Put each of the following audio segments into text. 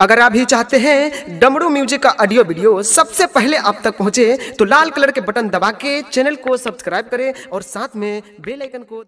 अगर आप भी चाहते हैं डमरू म्यूजिक का ऑडियो वीडियो सबसे पहले आप तक पहुंचे तो लाल कलर के बटन दबा के चैनल को सब्सक्राइब करें और साथ में बेल आइकन को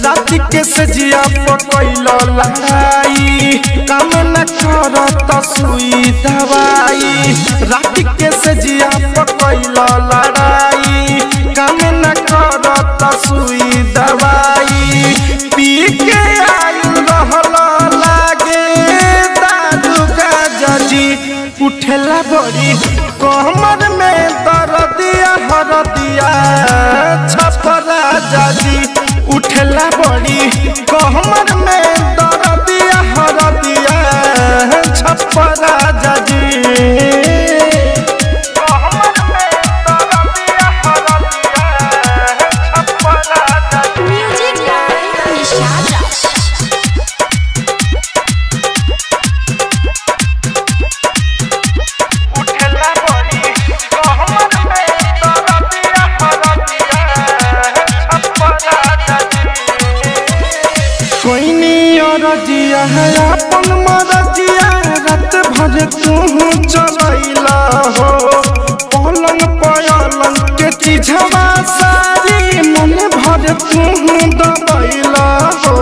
रात के सजिया पकैलो लड़ाई काम न करत सुई दवाई। रात के सजिया पकैलो लड़ाई काम न करत सुई दवाई। पी के आयु रहल लागे दारू गांजा जी उठेला बड़ी कमर में दर्दिया हरदिया छपरा जाजी उठेला बड़ी कमर में दर्दिया हरदिया छपरा जाजी। रजिया है अपन मरजिया रात भर तू चलैला हो पलंग पलंग के चीजवा सारी मन भर तू दबैला हो।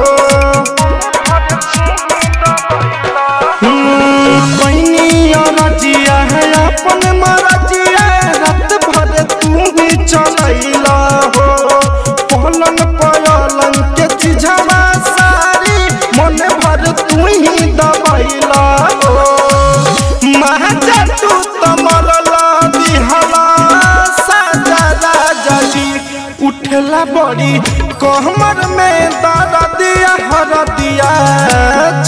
रजिया है अपन मरजिया रात भर तू चलैला हो पलंग पलंग के चीजवा मन भर तू ही दबैला हो। महाजा तू तो मरला दिहला साजा राजा जी उठला बड़ी कमर में दर्दिया हरदिया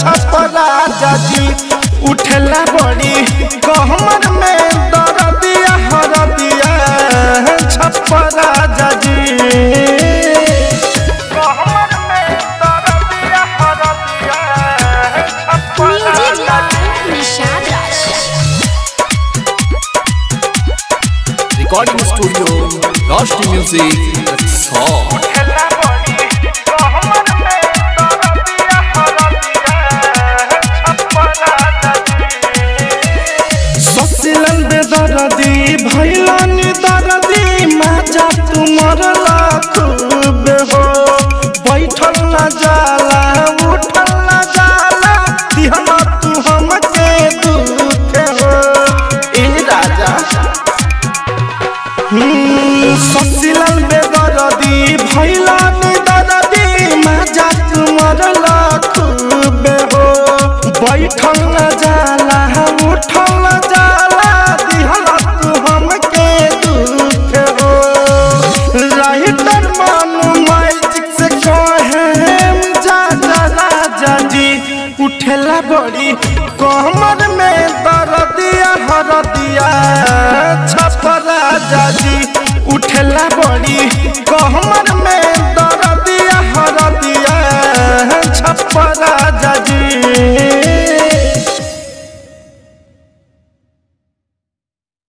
छपरा जाजी उठला बड़ी कमर में दर्दिया हरदिया छपरा जाजी। रिकॉर्डिंग स्टूडियो रोशनी म्यूजिक ससिलन बेदर्दी भैलन दर्दी माजा तुमर खूब हो बैठल न जाला उठल न जाला दिहना तू हमके दुख हो। ए राजा ससिलन बेदर्दी भैलन दर्दी माजा तुमर खूब हो बैठल न जाला उठल न जाला दिहला तू हमके दुख हो। राइटर मानू मैजिक से कहे जा राजा जी उठेला बड़ी